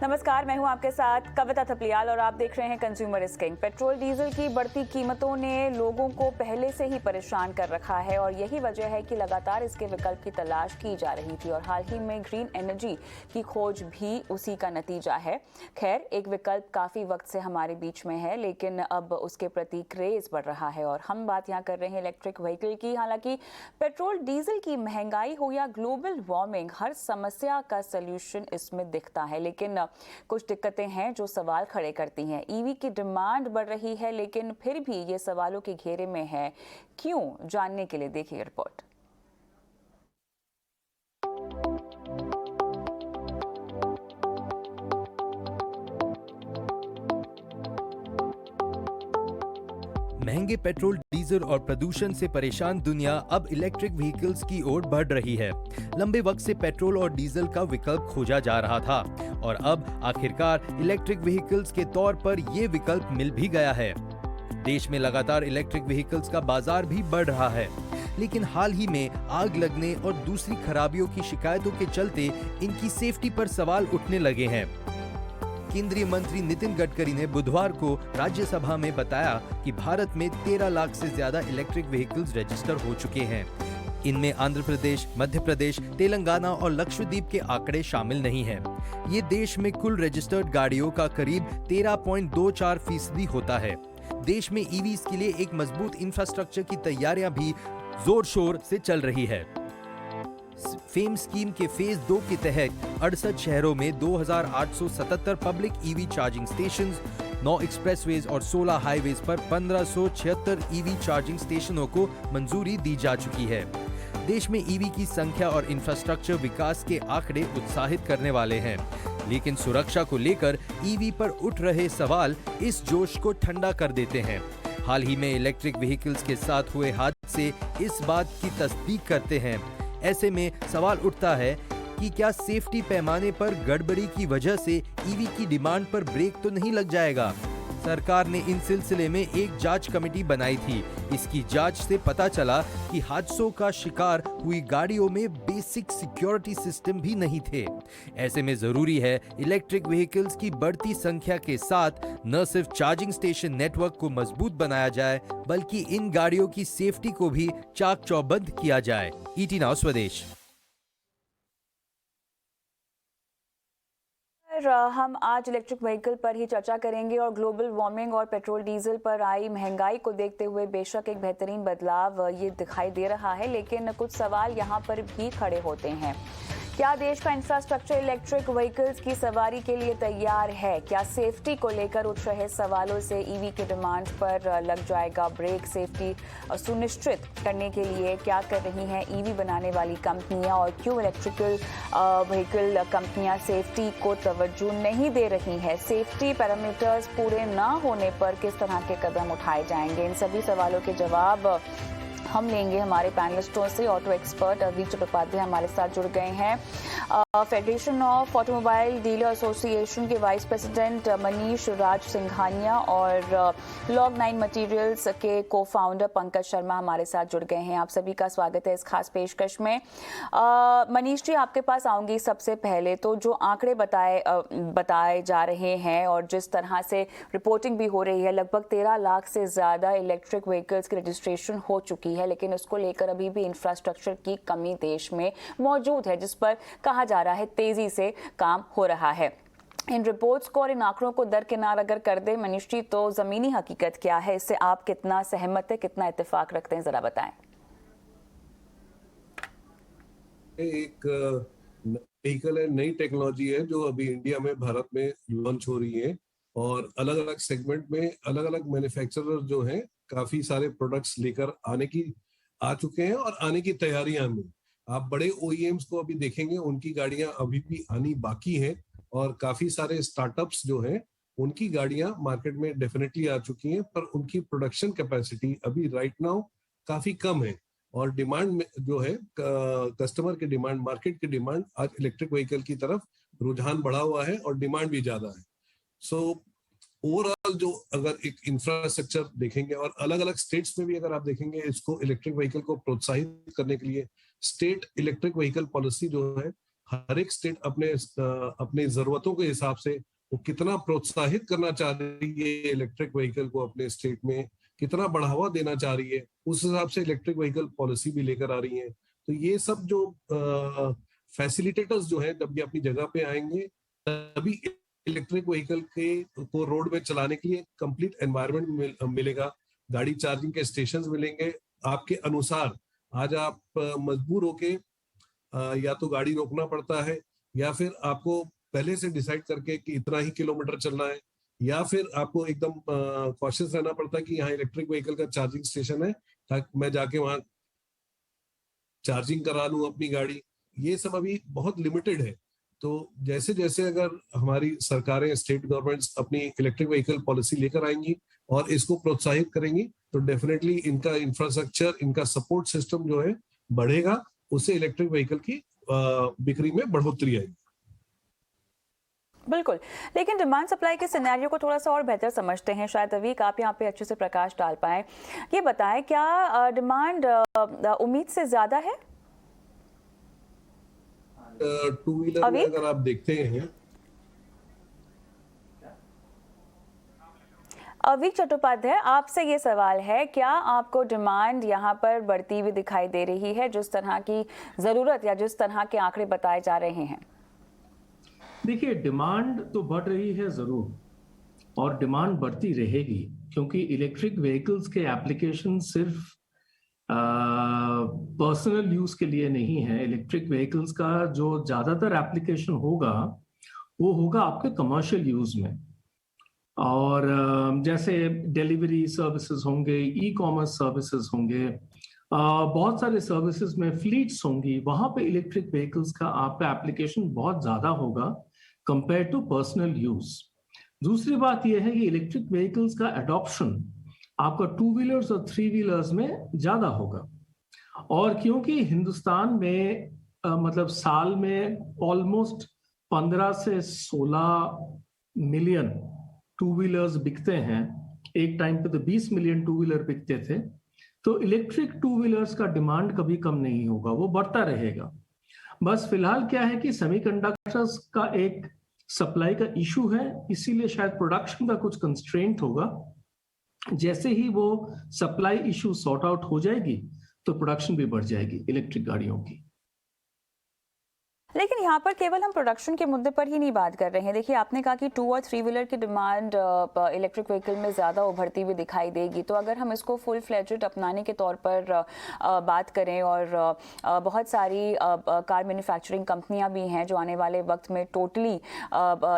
नमस्कार, मैं हूं आपके साथ कविता थपलियाल और आप देख रहे हैं consumer is king. Petrol diesel की बढ़ती कीमतों ने लोगों को पहले से ही परेशान कर रखा है और यही वजह है कि लगातार इसके विकल्प की तलाश की जा रही थी और हाल ही में ग्रीन एनर्जी की खोज भी उसी का नतीजा है। खैर, एक विकल्प काफी वक्त से हमारे बीच में है, लेकिन अब उसके प्रति क्रेज बढ़ रहा है और हम बात यहाँ कर रहे हैं इलेक्ट्रिक व्हीकल की। हालांकि पेट्रोल डीजल की महंगाई हो या ग्लोबल वार्मिंग, हर समस्या का सलूशन इसमें दिखता है, लेकिन कुछ दिक्कतें हैं जो सवाल खड़े करती हैं। ईवी की डिमांड बढ़ रही है, लेकिन फिर भी ये सवालों के घेरे में है। क्यों? जानने के लिए देखिए रिपोर्ट। महंगे पेट्रोल, डीजल और प्रदूषण से परेशान दुनिया अब इलेक्ट्रिक व्हीकल्स की ओर बढ़ रही है। लंबे वक्त से पेट्रोल और डीजल का विकल्प खोजा जा रहा था और अब आखिरकार इलेक्ट्रिक व्हीकल्स के तौर पर ये विकल्प मिल भी गया है। देश में लगातार इलेक्ट्रिक व्हीकल्स का बाजार भी बढ़ रहा है, लेकिन हाल ही में आग लगने और दूसरी खराबियों की शिकायतों के चलते इनकी सेफ्टी पर सवाल उठने लगे हैं। केंद्रीय मंत्री नितिन गडकरी ने बुधवार को राज्यसभा में बताया कि भारत में 13 लाख से ज्यादा इलेक्ट्रिक व्हीकल्स रजिस्टर हो चुके हैं। इनमें आंध्र प्रदेश, मध्य प्रदेश, तेलंगाना और लक्षद्वीप के आंकड़े शामिल नहीं हैं। ये देश में कुल रजिस्टर्ड गाड़ियों का करीब 13.24% होता है। देश में ईवीज के लिए एक मजबूत इंफ्रास्ट्रक्चर की तैयारियां भी जोर शोर से चल रही है। फेम स्कीम के फेज 2 के तहत 68 शहरों में 2877 public EV charging stations, 9 expressways और 16 हाईवेज पर 1576 ईवी चार्जिंग स्टेशनों को मंजूरी दी जा चुकी है। देश में ईवी की संख्या और इंफ्रास्ट्रक्चर विकास के आंकड़े उत्साहित करने वाले हैं, लेकिन सुरक्षा को लेकर ईवी पर उठ रहे सवाल इस जोश को ठंडा कर देते हैं। हाल ही में इलेक्ट्रिक व्हीकल्स के साथ हुए हादसे इस बात की तस्दीक करते हैं। ऐसे में सवाल उठता है कि क्या सेफ्टी पैमाने पर गड़बड़ी की वजह से ईवी की डिमांड पर ब्रेक तो नहीं लग जाएगा। सरकार ने इन सिलसिले में एक जांच कमेटी बनाई थी। इसकी जांच से पता चला कि हादसों का शिकार हुई गाड़ियों में बेसिक सिक्योरिटी सिस्टम भी नहीं थे। ऐसे में जरूरी है इलेक्ट्रिक व्हीकल्स की बढ़ती संख्या के साथ न सिर्फ चार्जिंग स्टेशन नेटवर्क को मजबूत बनाया जाए, बल्कि इन गाड़ियों की सेफ्टी को भी चाक चौबंद किया जाए। ईटी नाउ स्वदेश। हम आज इलेक्ट्रिक व्हीकल पर ही चर्चा करेंगे और ग्लोबल वार्मिंग और पेट्रोल डीजल पर आई महंगाई को देखते हुए बेशक एक बेहतरीन बदलाव ये दिखाई दे रहा है, लेकिन कुछ सवाल यहाँ पर भी खड़े होते हैं। क्या देश का इंफ्रास्ट्रक्चर इलेक्ट्रिक व्हीकल्स की सवारी के लिए तैयार है? क्या सेफ्टी को लेकर उठ रहे सवालों से ईवी की डिमांड पर लग जाएगा ब्रेक? सेफ्टी सुनिश्चित करने के लिए क्या कर रही हैं ईवी बनाने वाली कंपनियां और क्यों इलेक्ट्रिकल व्हीकल कंपनियां सेफ्टी को तवज्जो नहीं दे रही हैं? सेफ्टी पैरामीटर्स पूरे ना होने पर किस तरह के कदम उठाए जाएंगे? इन सभी सवालों के जवाब हम लेंगे हमारे पैनलिस्टों से। ऑटो एक्सपर्ट अवीक चट्टोपाध्याय हमारे साथ जुड़ गए हैं। Federation of automobile dealer association के वाइस प्रेसिडेंट मनीष राज सिंघानिया और लॉग 9 मटेरियल्स के को फाउंडर पंकज शर्मा हमारे साथ जुड़ गए हैं। आप सभी का स्वागत है इस खास पेशकश में। मनीष जी, आपके पास आऊंगी। सबसे पहले तो जो आंकड़े बताए जा रहे हैं और जिस तरह से रिपोर्टिंग भी हो रही है, लगभग 13 लाख से ज्यादा इलेक्ट्रिक व्हीकल्स की रजिस्ट्रेशन हो चुकी है, लेकिन उसको लेकर अभी भी इंफ्रास्ट्रक्चर की कमी देश में मौजूद है, जिस पर कहा जा रहा है तेजी से काम हो रहा है। इन रिपोर्ट्स को और इन आंकड़ों को दरकिनार अगर कर दे मनीष जी, तो जमीनी हकीकत क्या है? इससे आप कितना सहमत है, कितना इत्तेफाक रखते हैं, जरा बताएं। एक व्हीकल है, नई टेक्नोलॉजी है जो अभी इंडिया में, भारत में लॉन्च हो रही है और अलग अलग सेगमेंट में अलग अलग मैन्युफैक्चरर जो हैं काफी सारे प्रोडक्ट्स लेकर आ चुके हैं और आने की तैयारियां में। आप बड़े ओईएम्स को अभी देखेंगे, उनकी गाड़ियां अभी भी आनी बाकी है और काफी सारे स्टार्टअप्स जो हैं उनकी गाड़ियां मार्केट में डेफिनेटली आ चुकी हैं, पर उनकी प्रोडक्शन कैपेसिटी अभी राइट नाउ काफी कम है और डिमांड में जो है कस्टमर की डिमांड, मार्केट की डिमांड आज इलेक्ट्रिक व्हीकल की तरफ रुझान बढ़ा हुआ है और डिमांड भी ज्यादा है। सो ओवरऑल जो अगर एक इंफ्रास्ट्रक्चर देखेंगे और अलग अलग स्टेट्स में भी अगर आप देखेंगे, इसको इलेक्ट्रिक व्हीकल को प्रोत्साहित करने के लिए स्टेट इलेक्ट्रिक व्हीकल पॉलिसी जो है हर एक स्टेट अपने जरूरतों के हिसाब से वो कितना प्रोत्साहित करना चाह रही है इलेक्ट्रिक व्हीकल को, अपने स्टेट में कितना बढ़ावा देना चाह रही है, उस हिसाब से इलेक्ट्रिक व्हीकल पॉलिसी भी लेकर आ रही है। तो ये सब जो फैसिलिटेटर्स जो है जब ये अपनी जगह पे आएंगे तभी इलेक्ट्रिक व्हीकल के को रोड में चलाने के लिए कंप्लीट एनवायरनमेंट मिलेगा। गाड़ी चार्जिंग के स्टेशन मिलेंगे आपके अनुसार। आज आप मजबूर होके या तो गाड़ी रोकना पड़ता है, या फिर आपको पहले से डिसाइड करके कि इतना ही किलोमीटर चलना है, या फिर आपको एकदम कॉशियस रहना पड़ता है कि यहाँ इलेक्ट्रिक व्हीकल का चार्जिंग स्टेशन है ताकि मैं जाके वहां चार्जिंग करा लूं अपनी गाड़ी। ये सब अभी बहुत लिमिटेड है। तो जैसे जैसे अगर हमारी सरकारें, स्टेट गवर्नमेंट्स अपनी इलेक्ट्रिक व्हीकल पॉलिसी लेकर आएंगी और इसको प्रोत्साहित करेंगी तो डेफिनेटली इनका इंफ्रास्ट्रक्चर, इनका सपोर्ट सिस्टम जो है बढ़ेगा, उससे इलेक्ट्रिक व्हीकल की बिक्री में बढ़ोतरी आएगी। बिल्कुल, लेकिन डिमांड सप्लाई के सिनेरियो को थोड़ा सा और बेहतर समझते हैं। शायद अवीक आप यहाँ पे अच्छे से प्रकाश डाल पाए। ये बताएं, क्या डिमांड उम्मीद से ज्यादा है? टू व्हीलर में अगर आप देखते हैं, अवीक चट्टोपाध्याय, आपसे ये सवाल है, क्या आपको डिमांड यहाँ पर बढ़ती हुई दिखाई दे रही है जिस तरह की जरूरत या जिस तरह के आंकड़े बताए जा रहे हैं? देखिए, डिमांड तो बढ़ रही है जरूर, और डिमांड बढ़ती रहेगी, क्योंकि इलेक्ट्रिक व्हीकल्स के एप्लीकेशन सिर्फ पर्सनल यूज के लिए नहीं है। इलेक्ट्रिक व्हीकल्स का जो ज्यादातर एप्लीकेशन होगा वो होगा आपके कमर्शियल यूज में। और जैसे डिलीवरी सर्विसेज होंगे, ई कॉमर्स सर्विसेज होंगे, बहुत सारे सर्विसेज में फ्लीट्स होंगी, वहां पे इलेक्ट्रिक व्हीकल्स का आपका एप्लीकेशन बहुत ज्यादा होगा कंपेयर टू पर्सनल यूज। दूसरी बात यह है कि इलेक्ट्रिक व्हीकल्स का एडॉप्शन आपका टू व्हीलर्स और थ्री व्हीलर्स में ज्यादा होगा। और क्योंकि हिंदुस्तान में मतलब साल में ऑलमोस्ट 15 से 16 मिलियन टू व्हीलर्स बिकते हैं, एक टाइम पे तो 20 मिलियन टू व्हीलर बिकते थे, तो इलेक्ट्रिक टू व्हीलर्स का डिमांड कभी कम नहीं होगा, वो बढ़ता रहेगा। बस फिलहाल क्या है कि सेमीकंडक्टर्स का एक सप्लाई का इशू है, इसीलिए शायद प्रोडक्शन का कुछ कंस्ट्रेंट होगा। जैसे ही वो सप्लाई इशू सॉर्ट आउट हो जाएगी तो प्रोडक्शन भी बढ़ जाएगी इलेक्ट्रिक गाड़ियों की। लेकिन यहाँ पर केवल हम प्रोडक्शन के मुद्दे पर ही नहीं बात कर रहे हैं। देखिए, आपने कहा कि 2 और 3 व्हीलर की डिमांड इलेक्ट्रिक व्हीकल में ज़्यादा उभरती हुई दिखाई देगी। तो अगर हम इसको फुल फ्लेजेड अपनाने के तौर पर बात करें, और बहुत सारी कार मैन्युफैक्चरिंग कंपनियां भी हैं जो आने वाले वक्त में टोटली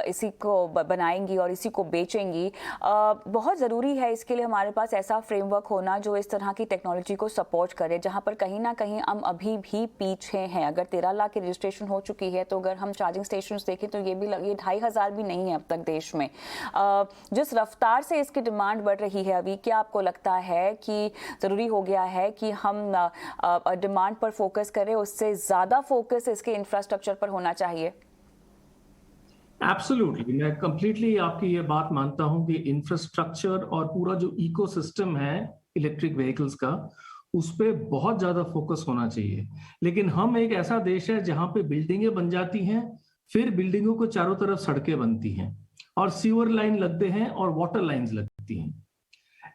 इसी को बनाएंगी और इसी को बेचेंगी, बहुत ज़रूरी है इसके लिए हमारे पास ऐसा फ्रेमवर्क होना जो इस तरह की टेक्नोलॉजी को सपोर्ट करे, जहाँ पर कहीं ना कहीं हम अभी भी पीछे हैं। अगर 13 लाख की रजिस्ट्रेशन हो चुकी है, तो अगर हम चार्जिंग स्टेशंस देखें तो ये 2,500 भी नहीं है अब तक देश में। जिस रफ्तार से इसकी डिमांड बढ़ रही है अभी, क्या आपको लगता है कि ज़रूरी हो गया है कि हम डिमांड पर फोकस करें, उससे ज़्यादा फोकस इसके इंफ्रास्ट्रक्चर पर होना चाहिए? एब्सोल्युटली, मैं कंप्लीटली आपकी ये बात मानता हूं कि इंफ्रास्ट्रक्चर और पूरा जो इकोसिस्टम है इलेक्ट्रिक व्हीकल्स का, उस पर बहुत ज्यादा फोकस होना चाहिए। लेकिन हम एक ऐसा देश है जहां पे बिल्डिंगें बन जाती हैं, फिर बिल्डिंगों को चारों तरफ सड़कें बनती हैं और सीवर लाइन लगते हैं और वाटर लाइंस लगती हैं।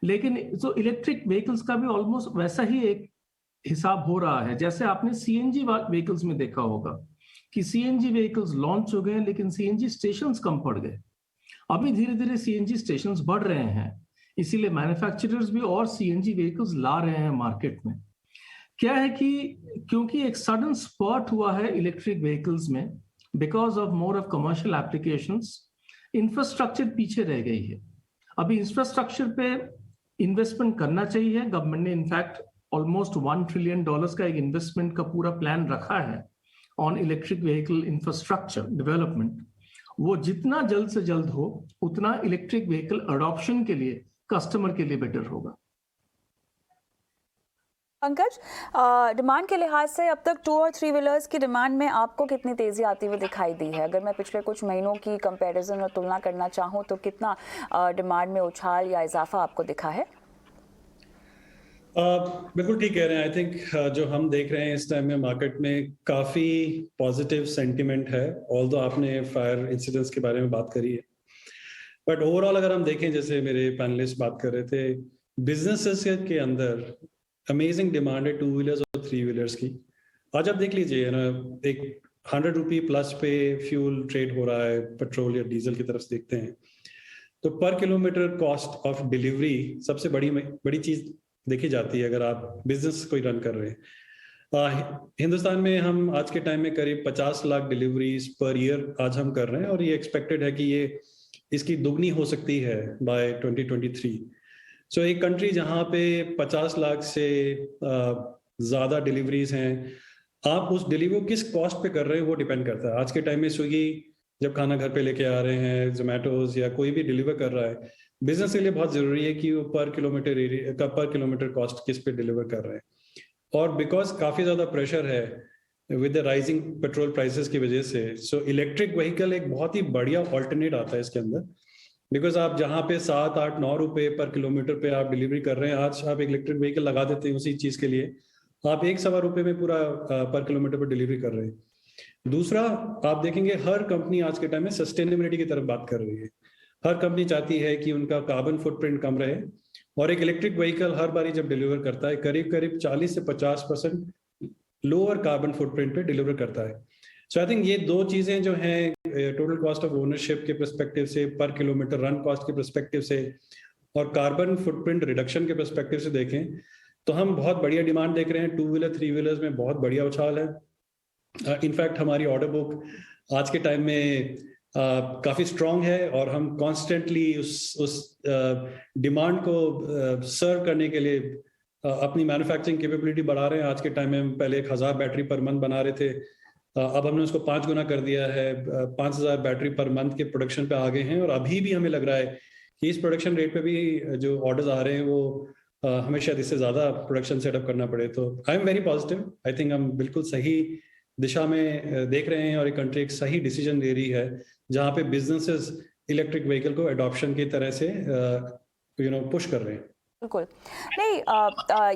लेकिन तो इलेक्ट्रिक व्हीकल्स का भी ऑलमोस्ट वैसा ही एक हिसाब हो रहा है। जैसे आपने सीएनजी व्हीकल्स में देखा होगा कि सीएनजी व्हीकल्स लॉन्च हो गए, लेकिन सीएनजी स्टेशंस कम पड़ गए। अभी धीरे धीरे सीएनजी स्टेशंस बढ़ रहे हैं, इसीलिए मैन्युफैक्चरर्स भी और सीएनजी व्हीकल्स ला रहे हैं मार्केट में। क्या है कि क्योंकि एक सडन स्पर्ट हुआ है इलेक्ट्रिक व्हीकल्स में because of more of commercial applications, infrastructure पीछे रह गई है। अभी इंफ्रास्ट्रक्चर पे इन्वेस्टमेंट करना चाहिए। गवर्नमेंट ने इनफैक्ट ऑलमोस्ट $1 ट्रिलियन का एक इन्वेस्टमेंट का पूरा प्लान रखा है on electric vehicle infrastructure development. वो जितना जल्द से जल्द हो उतना इलेक्ट्रिक व्हीकल अडॉप्शन के लिए, कस्टमर के लिए बेटर होगा। पंकज, डिमांड के लिहाज से अब तक 2 और 3 व्हीलर्स की डिमांड में आपको कितनी तेजी आती हुई दिखाई दी है? अगर मैं पिछले कुछ महीनों की कंपैरिजन और तुलना करना चाहूँ तो कितना डिमांड में उछाल या इजाफा आपको दिखा है? बिल्कुल ठीक कह रहे हैं। आई थिंक जो हम देख रहे हैं इस टाइम में मार्केट में काफी पॉजिटिव सेंटिमेंट है, ऑल्दो आपने फायर इंसिडेंट्स के बारे में बात करी है, बट ओवरऑल अगर हम देखें, जैसे मेरे पैनलिस्ट बात कर रहे थे, बिजनेसेस के अंदर अमेजिंग डिमांड है 2 व्हीलर्स और 3 व्हीलर्स की। आज आप देख लीजिए ना, एक 100 रुपी प्लस पे फ्यूल ट्रेड हो रहा है, पेट्रोल या डीजल की तरफ से देखते हैं तो पर किलोमीटर कॉस्ट ऑफ डिलीवरी सबसे बड़ी चीज देखी जाती है अगर आप बिजनेस कोई रन कर रहे हैं। हिंदुस्तान में हम आज के टाइम में करीब 50 लाख डिलीवरीज पर ईयर आज हम कर रहे हैं, और ये एक्सपेक्टेड है कि ये इसकी दुगनी हो सकती है बाय 2023। सो एक कंट्री जहां पे 50 लाख से ज्यादा डिलीवरीज हैं, आप उस डिलीवरी को किस कॉस्ट पे कर रहे हैं वो डिपेंड करता है। आज के टाइम में स्विगी जब खाना घर पे लेके आ रहे हैं, जोमेटोज या कोई भी डिलीवर कर रहा है, बिजनेस के लिए बहुत जरूरी है कि वो पर किलोमीटर कॉस्ट किस पे डिलीवर कर रहे हैं। और बिकॉज काफी ज्यादा प्रेशर है with the rising petrol prices की वजह से, सो इलेक्ट्रिक व्हीकल एक बहुत ही बढ़िया ऑल्टरनेट आता है इसके अंदर। बिकॉज आप जहाँ पे 7, 8, 9 रुपए पर किलोमीटर पे आप डिलीवरी कर रहे हैं, आज आप इलेक्ट्रिक व्हीकल लगा देते हैं उसी चीज के लिए, आप 1-1.25 रुपए में पूरा पर किलोमीटर पर डिलीवरी कर रहे हैं। दूसरा, आप देखेंगे हर कंपनी आज के टाइम में सस्टेनेबिलिटी की तरफ बात कर रही है। हर कंपनी चाहती है कि उनका कार्बन फुटप्रिंट कम रहे, और एक इलेक्ट्रिक व्हीकल हर बारी जब डिलीवर करता है करीब 40 से 50% लोअर कार्बन फुटप्रिंट पे डिलीवर करता है। सो आई थिंक ये दो चीजें जो हैं, टोटल कॉस्ट ऑफ ओनरशिप के पर्सपेक्टिव से, पर किलोमीटर रन कॉस्ट के पर्सपेक्टिव से, और कार्बन फुटप्रिंट रिडक्शन के पर्सपेक्टिव से देखें तो हम बहुत बढ़िया डिमांड देख रहे हैं। 2 व्हीलर 3 व्हीलर्स में बहुत बढ़िया उछाल है। इनफैक्ट हमारी ऑर्डर बुक आज के टाइम में काफी स्ट्रांग है, और हम कॉन्स्टेंटली उस डिमांड को सर्व करने के लिए अपनी मैन्युफैक्चरिंग कैपेबिलिटी बढ़ा रहे हैं। आज के टाइम में हम पहले 1000 बैटरी पर मंथ बना रहे थे, अब हमने उसको 5 गुना कर दिया है, 5000 बैटरी पर मंथ के प्रोडक्शन पे आ गए हैं। और अभी भी हमें लग रहा है कि इस प्रोडक्शन रेट पे भी जो ऑर्डर्स आ रहे हैं वो हमें शायद इससे ज्यादा प्रोडक्शन सेटअप करना पड़े। तो I am very positive. I think हम बिल्कुल सही दिशा में देख रहे हैं, और एक कंट्री एक सही डिसीजन ले रही है जहाँ पे बिजनेसेस इलेक्ट्रिक व्हीकल को एडॉप्शन की तरह से पुश कर रहे हैं। बिल्कुल नहीं,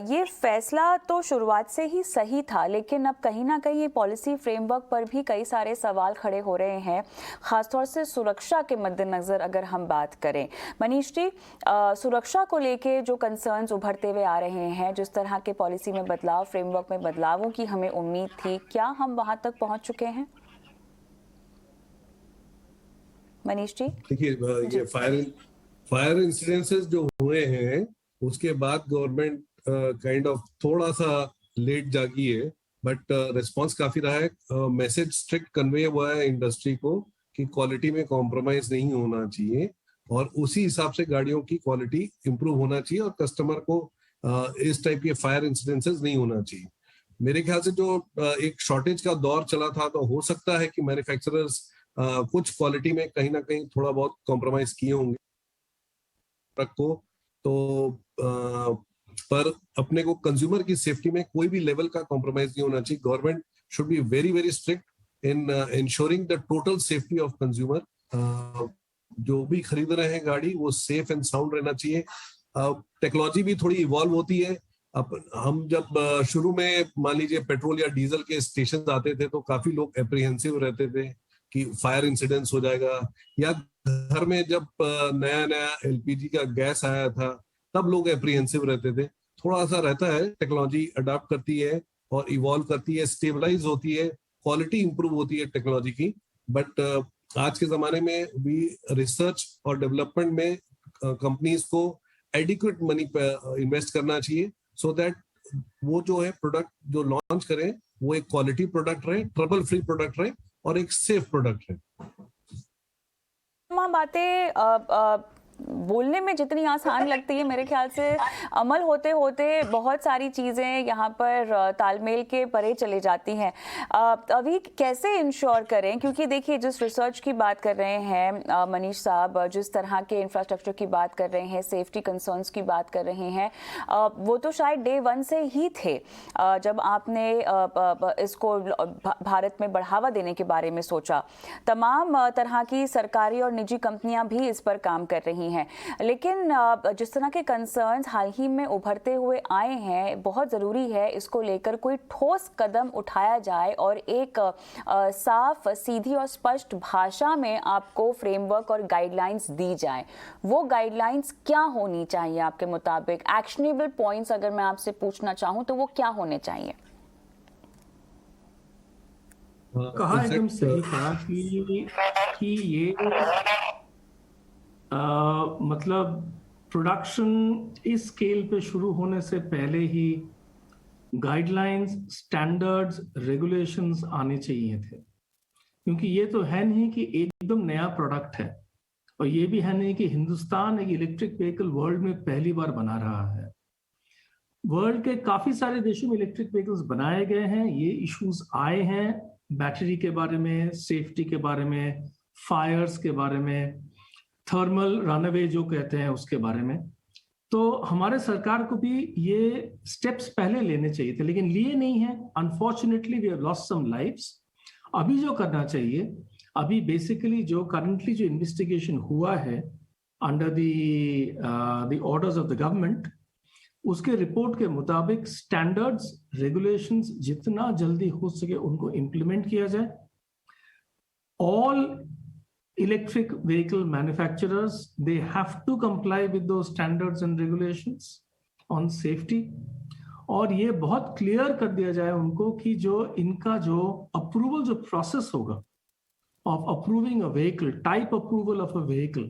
ये फैसला तो शुरुआत से ही सही था, लेकिन अब कहीं ना कहीं ये पॉलिसी फ्रेमवर्क पर भी कई सारे सवाल खड़े हो रहे हैं, खासतौर से सुरक्षा के मद्देनजर अगर हम बात करें। मनीष जी, सुरक्षा को लेके जो कंसर्न्स उभरते हुए आ रहे हैं, जिस तरह के पॉलिसी में बदलाव, फ्रेमवर्क में बदलावों की हमें उम्मीद थी, क्या हम वहां तक पहुंच चुके हैं? मनीष जी, देखिए, ये फायर इंसिडेंसेस जो हुए हैं उसके बाद गवर्नमेंट काइंड ऑफ थोड़ा सा लेट जागी है, बट रिस्पांस काफी रहा है। मैसेज स्ट्रिक्ट कन्वे हुआ है इंडस्ट्री को कि क्वालिटी में कॉम्प्रोमाइज नहीं होना चाहिए, और उसी हिसाब से गाड़ियों की क्वालिटी इंप्रूव होना चाहिए, और कस्टमर को इस टाइप के फायर इंसिडेंसेस नहीं होना चाहिए। मेरे ख्याल से जो एक शॉर्टेज का दौर चला था, तो हो सकता है कि मैन्युफैक्चरर्स कुछ क्वालिटी में कहीं ना कहीं थोड़ा बहुत कॉम्प्रोमाइज किए होंगे को, तो पर अपने को कंज्यूमर की सेफ्टी में कोई भी लेवल का कॉम्प्रोमाइज नहीं होना चाहिए। Government should be very very strict in ensuring the total safety of consumer. जो भी खरीद रहे हैं गाड़ी, वो सेफ एंड साउंड रहना चाहिए। टेक्नोलॉजी भी थोड़ी इवॉल्व होती है। अब हम जब शुरू में मान लीजिए पेट्रोल या डीजल के स्टेशन आते थे, तो काफी लोग एप्रीहेंसिव रहते थे कि फायर इंसिडेंस हो जाएगा, या घर में जब नया नया एलपीजी का गैस आया था तब लोग एप्रीहेंसिव रहते थे। थोड़ा सा रहता है, टेक्नोलॉजी अडॉप्ट करती है और इवॉल्व करती है, स्टेबलाइज होती है, क्वालिटी इंप्रूव होती है टेक्नोलॉजी की। बट आज के जमाने में भी रिसर्च और डेवलपमेंट में कंपनीज को एडिक्वेट मनी पे इन्वेस्ट करना चाहिए, सो दैट वो जो है प्रोडक्ट जो लॉन्च करें वो एक क्वालिटी प्रोडक्ट रहे, ट्रबल फ्री प्रोडक्ट रहे, और एक सेफ प्रोडक्ट है। बातें बोलने में जितनी आसान लगती है, मेरे ख्याल से अमल होते होते बहुत सारी चीज़ें यहाँ पर तालमेल के परे चले जाती हैं। अभी कैसे इंश्योर करें, क्योंकि देखिए जिस रिसर्च की बात कर रहे हैं मनीष साहब, जिस तरह के इंफ्रास्ट्रक्चर की बात कर रहे हैं, सेफ्टी कंसर्न्स की बात कर रहे हैं, वो तो शायद डे 1 से ही थे जब आपने इसको भारत में बढ़ावा देने के बारे में सोचा। तमाम तरह की सरकारी और निजी कंपनियां भी इस पर काम कर रही नहीं है, लेकिन जिस तरह के कंसर्न्स हाल ही में उभरते हुए आए हैं, बहुत ज़रूरी है इसको लेकर कोई ठोस कदम उठाया जाए और एक साफ, सीधी और स्पष्ट भाषा में आपको फ्रेमवर्क और गाइडलाइंस दी जाए। वो गाइडलाइंस क्या होनी चाहिए आपके मुताबिक? एक्शनेबल पॉइंट्स अगर मैं आपसे पूछना चाहूँ तो वो क्या होने चाहिए? कहा एकदम सही कहा कि ये मतलब प्रोडक्शन इस स्केल पे शुरू होने से पहले ही गाइडलाइंस, स्टैंडर्ड्स, रेगुलेशंस आने चाहिए थे, क्योंकि ये तो है नहीं कि एकदम नया प्रोडक्ट है, और ये भी है नहीं कि हिंदुस्तान एक इलेक्ट्रिक व्हीकल वर्ल्ड में पहली बार बना रहा है। वर्ल्ड के काफी सारे देशों में इलेक्ट्रिक व्हीकल्स बनाए गए हैं, ये इश्यूज आए हैं बैटरी के बारे में, सेफ्टी के बारे में, फायर्स के बारे में, थर्मल रनअवे जो कहते हैं उसके बारे में। तो हमारे सरकार को भी ये स्टेप्स पहले लेने चाहिए थे, लेकिन लिए नहीं है। Unfortunately we have lost some lives. अभी जो करना चाहिए, अभी बेसिकली जो करंटली जो इन्वेस्टिगेशन हुआ है under the orders of the government, उसके रिपोर्ट के मुताबिक स्टैंडर्ड्स, रेगुलेशंस जितना जल्दी हो सके उनको इंप्लीमेंट किया जाए। All electric vehicle manufacturers, they have to comply with those standards and regulations on safety, और ये बहुत क्लियर कर दिया जाए उनको कि जो इनका जो अप्रूवल जो प्रोसेस होगा of approving a vehicle, type approval of a vehicle,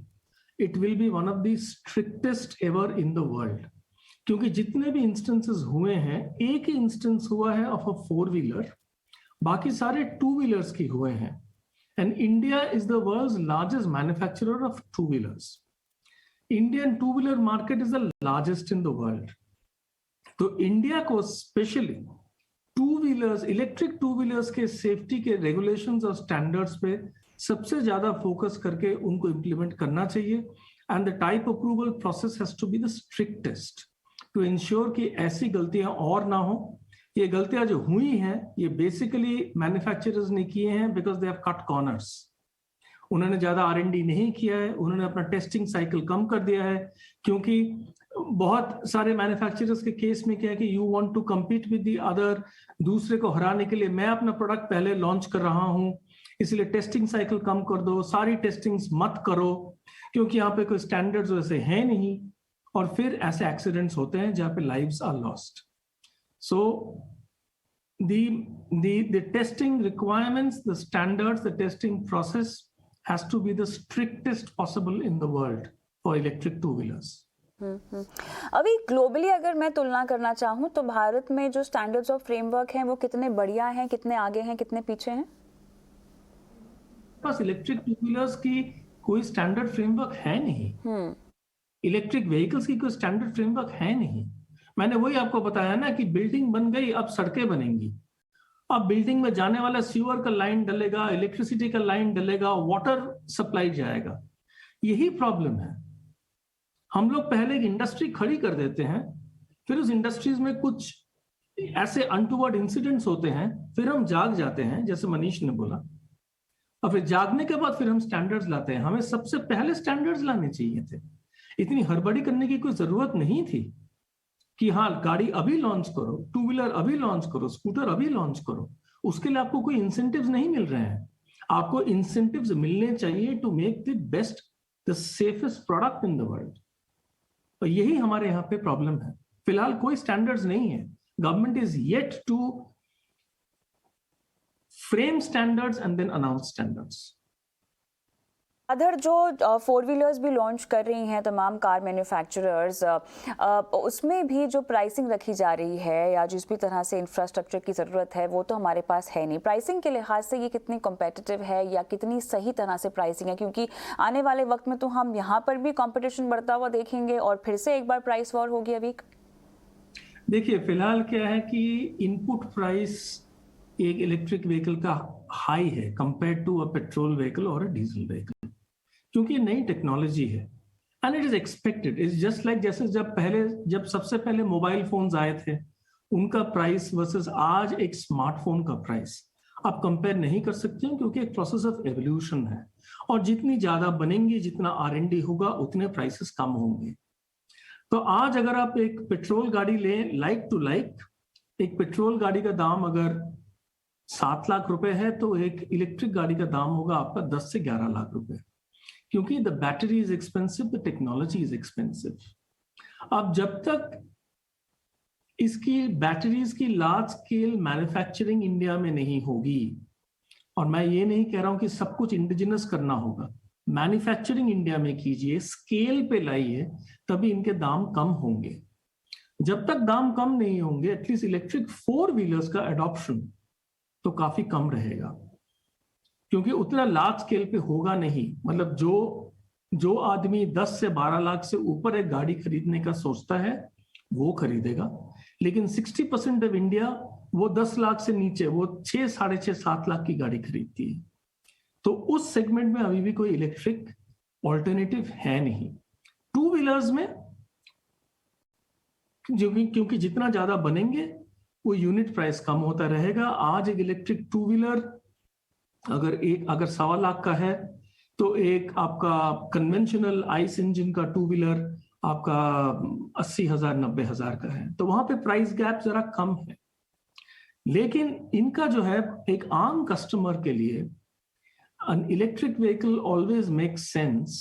it will be one of the strictest ever in the world. क्योंकि जितने भी इंस्टेंसेस हुए हैं, एक ही इंस्टेंस हुआ है ऑफ अ 4-wheeler, बाकी सारे 2-wheelers की हुए हैं। And India is the world's largest manufacturer of 2-wheelers. Indian 2-wheeler market is the largest in the world. तो इंडिया को स्पेशली 2-wheelers, इलेक्ट्रिक 2-wheelers के सेफ्टी के रेगुलेशंस और स्टैंडर्ड्स पे सबसे ज्यादा फोकस करके उनको इंप्लीमेंट करना चाहिए। And the type approval process has to be the strictest to ensure कि ऐसी गलतियां और ना हो। ये गलतियां जो हुई हैं, ये बेसिकली मैन्युफैक्चरर्स ने किए हैं because they have cut corners. उन्होंने ज्यादा R&D नहीं किया है, उन्होंने अपना टेस्टिंग साइकिल कम कर दिया है, क्योंकि बहुत सारे मैन्युफैक्चरर्स के केस में क्या है कि you want to compete with the other, दूसरे को हराने के लिए मैं अपना प्रोडक्ट पहले लॉन्च कर रहा हूं, इसलिए टेस्टिंग साइकिल कम कर दो, सारी टेस्टिंग्स मत करो, क्योंकि यहाँ पे कोई स्टैंडर्ड्स वैसे हैं नहीं, और फिर ऐसे एक्सीडेंट्स होते हैं जहाँ पे lives are lost. So the testing requirements, the standards, the testing process has to be the strictest possible in the world for electric 2-wheelers. अभी ग्लोबली अगर मैं तुलना करना चाहूँ तो भारत में जो स्टैंडर्ड्स ऑफ फ्रेमवर्क हैं वो कितने बढ़िया हैं, कितने आगे हैं, कितने पीछे हैं? बस इलेक्ट्रिक 2-wheelers की कोई स्टैंडर्ड फ्रेमवर्क है नहीं। इलेक्ट्रिक व्हीकल्स की कोई स्टैंडर्ड फ्रेमवर्क है नहीं। मैंने वही आपको बताया ना कि बिल्डिंग बन गई, अब सड़कें बनेंगी। अब बिल्डिंग में जाने वाला सीवर का लाइन डलेगा, इलेक्ट्रिसिटी का लाइन डलेगा, वाटर सप्लाई जाएगा। यही प्रॉब्लम है। हम लोग पहले एक इंडस्ट्री खड़ी कर देते हैं, फिर उस इंडस्ट्रीज में कुछ ऐसे अनटूवर्ड इंसिडेंट्स होते हैं, फिर हम जाग जाते हैं, जैसे मनीष ने बोला, और फिर जागने के बाद फिर हम स्टैंडर्ड्स लाते हैं। हमें सबसे पहले स्टैंडर्ड्स लाने चाहिए थे। इतनी हड़बड़ी करने की कोई जरूरत नहीं थी कि हाँ गाड़ी अभी लॉन्च करो, 2-wheeler अभी लॉन्च करो, स्कूटर अभी लॉन्च करो। उसके लिए आपको कोई इंसेंटिव्स नहीं मिल रहे हैं। आपको इंसेंटिव्स मिलने चाहिए to make the best, the safest product in the world. और यही हमारे यहाँ पे प्रॉब्लम है। फिलहाल कोई स्टैंडर्ड्स नहीं है। Government is yet to frame standards and then announce standards. Other जो 4-wheelers भी लॉन्च कर रही हैं तमाम कार मैन्युफैक्चरर्स, उसमें भी जो प्राइसिंग रखी जा रही है या जिस भी तरह से इंफ्रास्ट्रक्चर की ज़रूरत है वो तो हमारे पास है नहीं। प्राइसिंग के लिहाज से ये कितनी कॉम्पिटिटिव है या कितनी सही तरह से प्राइसिंग है? क्योंकि आने वाले वक्त में तो हम यहाँ पर भी कॉम्पिटिशन बढ़ता हुआ देखेंगे और फिर से एक बार प्राइस वॉर होगी। अभी देखिए फिलहाल क्या है कि इनपुट प्राइस एक इलेक्ट्रिक व्हीकल का हाई है compare to a petrol vehicle और अ डीजल व्हीकल, क्योंकि ये नई टेक्नोलॉजी है and it is expected. It's just like जैसे जब सबसे पहले मोबाइल फोन्स आए थे, उनका प्राइस वर्सेस आज एक स्मार्टफोन का प्राइस। आप कंपेयर नहीं कर सकते हैं क्योंकि एक प्रोसेस ऑफ एवोल्यूशन है, और जितनी ज्यादा बनेंगी, जितना R&D होगा, उतने प्राइसेस कम होंगे। तो आज अगर आप एक पेट्रोल गाड़ी लें लाइक टू लाइक, एक पेट्रोल गाड़ी का दाम अगर 7 लाख रुपए है तो एक इलेक्ट्रिक गाड़ी का दाम होगा आपका 10 से 11 लाख रुपए, क्योंकि the battery is expensive, the technology is expensive. अब जब तक इसकी बैटरीज की लार्ज स्केल मैन्युफैक्चरिंग इंडिया में नहीं होगी, और मैं ये नहीं कह रहा हूं कि सब कुछ इंडिजिनस करना होगा, मैन्युफैक्चरिंग इंडिया में कीजिए, स्केल पे लाइए, तभी इनके दाम कम होंगे। जब तक दाम कम नहीं होंगे, एटलीस्ट इलेक्ट्रिक 4 व्हीलर्स का एडॉप्शन तो काफी कम रहेगा, क्योंकि उतना लार्ज स्केल पे होगा नहीं। मतलब जो आदमी 10 से 12 लाख से ऊपर एक गाड़ी खरीदने का सोचता है वो खरीदेगा, लेकिन 60% ऑफ इंडिया वो 10 लाख से नीचे, वो 6, 6.5, 7 लाख की गाड़ी खरीदती है। तो उस सेगमेंट में अभी भी कोई इलेक्ट्रिक ऑल्टरनेटिव है नहीं। 2 व्हीलर्स में क्योंकि जितना ज्यादा बनेंगे वो यूनिट प्राइस कम होता रहेगा। आज एक इलेक्ट्रिक 2 व्हीलर अगर 1.25 लाख का है, तो एक आपका कन्वेंशनल आइस इंजन का 2 व्हीलर आपका 80,000 90,000 का है, तो वहां पे प्राइस गैप जरा कम है। लेकिन इनका जो है एक आम कस्टमर के लिए an electric vehicle always makes sense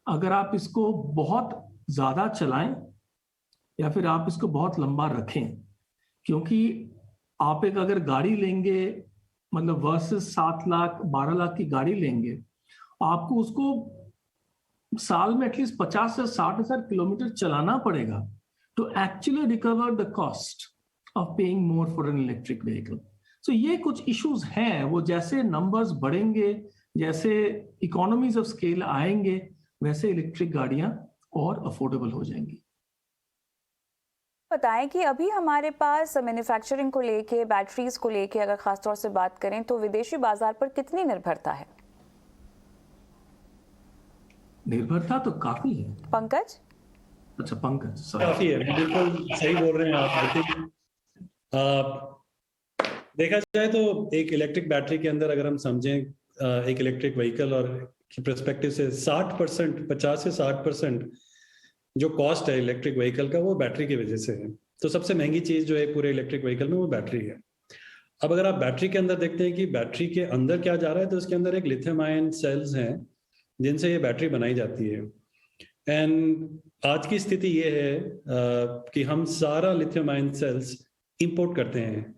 अगर आप इसको बहुत ज्यादा चलाएं या फिर आप इसको बहुत लंबा रखें, क्योंकि आप एक अगर गाड़ी लेंगे, मतलब वर्सेस 7 लाख 12 लाख की गाड़ी लेंगे, आपको उसको साल में एटलीस्ट 50 से 60,000 किलोमीटर चलाना पड़ेगा to actually recover the cost of paying more for an electric vehicle. So ये कुछ इश्यूज हैं, वो जैसे नंबर्स बढ़ेंगे, जैसे इकोनॉमीज ऑफ स्केल आएंगे, वैसे इलेक्ट्रिक गाड़ियां और अफोर्डेबल हो जाएंगी। बताएं कि अभी हमारे पास मैन्युफैक्चरिंग को लेके, बैटरीज को लेके अगर खासतौर से बात करें तो विदेशी बाजार पर कितनी निर्भरता है? निर्भरता तो काफी है। पंकज? अच्छा पंकज, काफी है, बिल्कुल सही बोल रहे हैं आप। आई थिंक देखा जाए तो एक इलेक्ट्रिक बैटरी के अंदर अगर हम समझें एक इलेक्ट्रिक व्हीकल और पर्सपेक्टिव से 60%, 50 से 60% जो कॉस्ट है इलेक्ट्रिक व्हीकल का वो बैटरी की वजह से है। तो सबसे महंगी चीज जो है पूरे इलेक्ट्रिक व्हीकल में वो बैटरी है। अब अगर आप बैटरी के अंदर देखते हैं कि बैटरी के अंदर क्या जा रहा है, तो इसके अंदर एक लिथियम आयन सेल्स हैं जिनसे ये बैटरी बनाई जाती है। एंड आज की स्थिति ये है कि हम सारा लिथियम आयन सेल्स इंपोर्ट करते हैं।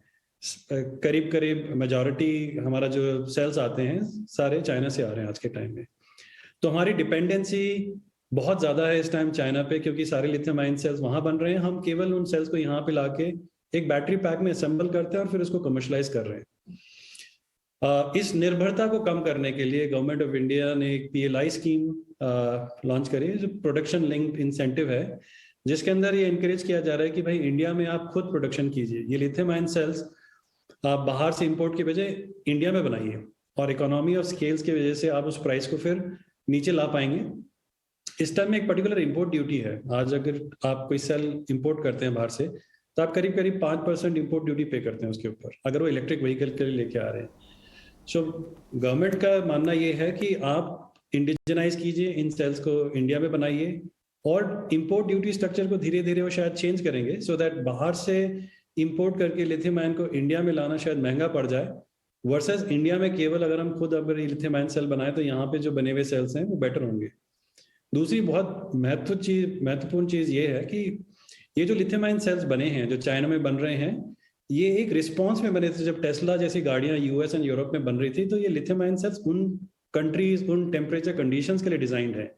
करीब करीब मेजॉरिटी हमारा जो सेल्स आते हैं सारे चाइना से आ रहे हैं आज के टाइम में। तो हमारी डिपेंडेंसी बहुत ज्यादा है इस टाइम चाइना पे, क्योंकि सारे लिथियम आयन सेल्स वहां बन रहे हैं। हम केवल उन सेल्स को यहाँ पे लाके एक बैटरी पैक में असेंबल करते हैं और फिर उसको कमर्शलाइज कर रहे हैं। इस निर्भरता को कम करने के लिए गवर्नमेंट ऑफ इंडिया ने एक PLI स्कीम लॉन्च करी है, जो प्रोडक्शन लिंक्ड इंसेंटिव है, जिसके अंदर ये इनकरेज किया जा रहा है कि भाई इंडिया में आप खुद प्रोडक्शन कीजिए। ये लिथियम आयन सेल्स आप बाहर से इंपोर्ट की बजाय इंडिया में बनाइए, और इकोनॉमी ऑफ स्केल्स की वजह से आप उस प्राइस को फिर नीचे ला पाएंगे। इस टाइम में एक पर्टिकुलर इंपोर्ट ड्यूटी है। आज अगर आप कोई सेल इंपोर्ट करते हैं बाहर से, तो आप करीब करीब 5% इंपोर्ट ड्यूटी पे करते हैं उसके ऊपर, अगर वो इलेक्ट्रिक व्हीकल के लिए लेके आ रहे हैं। सो गवर्नमेंट का मानना ये है कि आप इंडिजनाइज कीजिए, इन सेल्स को इंडिया में बनाइए, और इंपोर्ट ड्यूटी स्ट्रक्चर को धीरे धीरे वो शायद चेंज करेंगे, सो दैट बाहर से इंपोर्ट करके लिथियम आयन को इंडिया में लाना शायद महंगा पड़ जाए, वर्सेस इंडिया में केवल अगर हम खुद अगर लिथियम आयन सेल बनाए तो यहाँ पे जो बने हुए सेल्स हैं वो बेटर होंगे। दूसरी बहुत महत्वपूर्ण चीज ये है कि ये जो लिथियम आयन सेल्स बने हैं जो चाइना में बन रहे हैं, ये एक रिस्पॉन्स में बने थे। जब टेस्ला जैसी गाड़ियां US एंड यूरोप में बन रही थी, तो ये लिथियम आयन सेल्स उन कंट्रीज, उन टेम्परेचर कंडीशंस के लिए डिजाइंड है।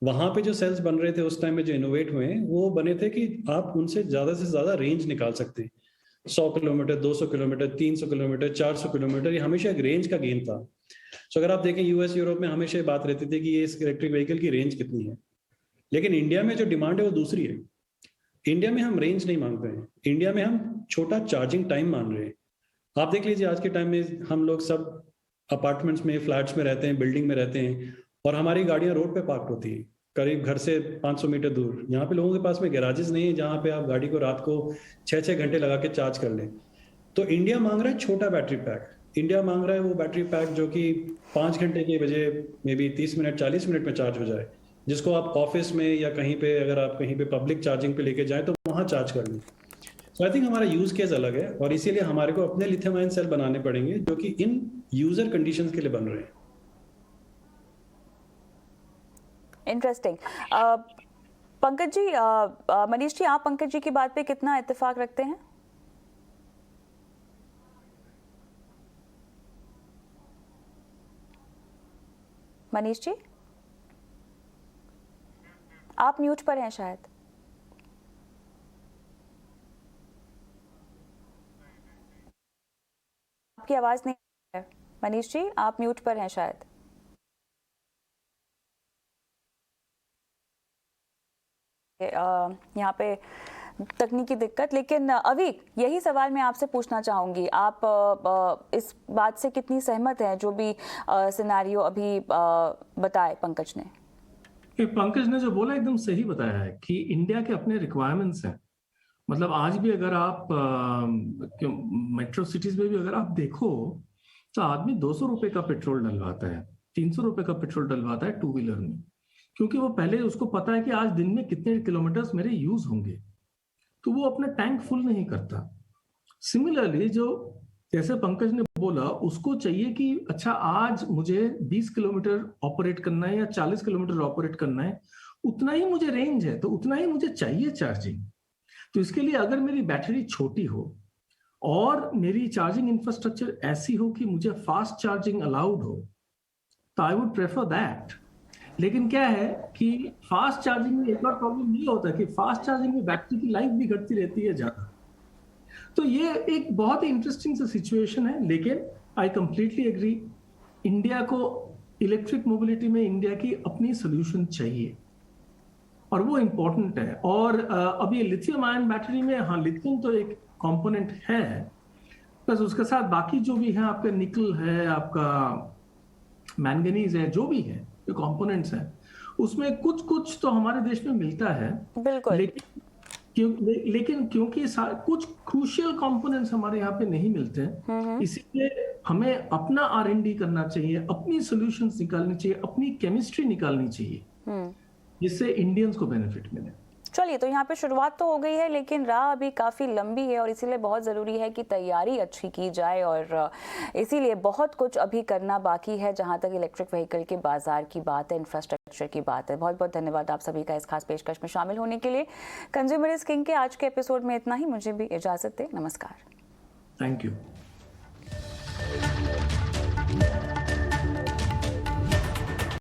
वहां पे जो सेल्स बन रहे थे उस टाइम में जो इनोवेट हुए हैं, वो बने थे कि आप उनसे ज्यादा से ज्यादा रेंज निकाल सकते हैं। 100 किलोमीटर, 200 किलोमीटर, 300 किलोमीटर, 400 किलोमीटर, ये हमेशा एक रेंज का गेम था। सो अगर आप देखें US यूरोप में हमेशा बात रहती थी कि ये इस इलेक्ट्रिक व्हीकल की रेंज कितनी है, लेकिन इंडिया में जो डिमांड है वो दूसरी है। इंडिया में हम रेंज नहीं मांगते हैं, इंडिया में हम छोटा चार्जिंग टाइम मान रहे हैं। आप देख लीजिए आज के टाइम में हम लोग सब अपार्टमेंट्स में, फ्लैट्स में रहते हैं, बिल्डिंग में रहते हैं, और हमारी गाड़ियां रोड पे पार्क होती हैं करीब घर से 500 मीटर दूर। यहाँ पे लोगों के पास में गैराजेस नहीं है जहाँ पे आप गाड़ी को रात को 6-6 घंटे लगा के चार्ज कर लें। तो इंडिया मांग रहा है छोटा बैटरी पैक। इंडिया मांग रहा है वो बैटरी पैक जो कि 5 घंटे के बजाय मे बी 30 मिनट 40 मिनट में चार्ज हो जाए, जिसको आप ऑफिस में या कहीं पे अगर आप कहीं पे पब्लिक चार्जिंग पे लेके जाएं तो वहां चार्ज कर लें। सो आई थिंक हमारा यूज केस अलग है और इसीलिए हमारे को अपने लिथियम आयन सेल बनाने पड़ेंगे जो कि इन यूजर कंडीशंस के लिए बन रहे हैं। इंटरेस्टिंग। पंकज जी, मनीष जी, आप पंकज जी की बात पे कितना इत्तेफाक रखते हैं? मनीष जी, आप म्यूट पर हैं शायद। आपकी आवाज नहीं है मनीष जी, आप म्यूट पर हैं शायद। यहाँ पे तकनीकी दिक्कत, लेकिन अभी यही सवाल मैं आपसे पूछना चाहूंगी, आप इस बात से कितनी सहमत हैं जो भी सिनेरियो अभी बताए पंकज ने? पंकज ने जो बोला एकदम सही बताया है कि इंडिया के अपने रिक्वायरमेंट्स हैं। मतलब आज भी अगर आप मेट्रो सिटीज में भी अगर आप देखो तो आदमी 200 रुपए का पेट्रोल डलवाता है, 300 रुपए का पेट्रोल डलवाता है टू व्हीलर में, क्योंकि वो पहले उसको पता है कि आज दिन में कितने किलोमीटर्स मेरे यूज होंगे, तो वो अपना टैंक फुल नहीं करता। सिमिलरली जो जैसे पंकज ने बोला, उसको चाहिए कि अच्छा आज मुझे 20 किलोमीटर ऑपरेट करना है या 40 किलोमीटर ऑपरेट करना है, उतना ही मुझे रेंज है तो उतना ही मुझे चाहिए चार्जिंग। तो इसके लिए अगर मेरी बैटरी छोटी हो और मेरी चार्जिंग इंफ्रास्ट्रक्चर ऐसी हो कि मुझे फास्ट चार्जिंग अलाउड हो, तो आई वुड प्रेफर दैट। लेकिन क्या है कि फास्ट चार्जिंग में एक और प्रॉब्लम ये होता है कि फास्ट चार्जिंग में बैटरी की लाइफ भी घटती रहती है ज्यादा। तो ये एक बहुत ही इंटरेस्टिंग सा सिचुएशन है, लेकिन आई कंप्लीटली एग्री, इंडिया को इलेक्ट्रिक मोबिलिटी में इंडिया की अपनी सोल्यूशन चाहिए और वो इम्पोर्टेंट है। और अभी लिथियम आयन बैटरी में, हाँ लिथियम तो एक कंपोनेंट है, प्लस उसके साथ बाकी जो भी है, आपका निकल है, आपका मैंगनीज है, जो भी है जो कंपोनेंट्स हैं, उसमें कुछ कुछ तो हमारे देश में मिलता है, बिल्कुल, लेकिन क्योंकि कुछ क्रूशियल कंपोनेंट्स हमारे यहाँ पे नहीं मिलते हैं, इसीलिए हमें अपना R&D करना चाहिए, अपनी सॉल्यूशंस निकालनी चाहिए, अपनी केमिस्ट्री निकालनी चाहिए, जिससे इंडियंस को बेनिफिट मिले। चलिए, तो यहाँ पे शुरुआत तो हो गई है, लेकिन राह अभी काफ़ी लंबी है और इसीलिए बहुत ज़रूरी है कि तैयारी अच्छी की जाए और इसीलिए बहुत कुछ अभी करना बाकी है जहाँ तक इलेक्ट्रिक व्हीकल के बाजार की बात है, इंफ्रास्ट्रक्चर की बात है। बहुत बहुत धन्यवाद आप सभी का इस खास पेशकश में शामिल होने के लिए। कंज्यूमर इज किंग के आज के एपिसोड में इतना ही। मुझे भी इजाज़त दें, नमस्कार। Thank you.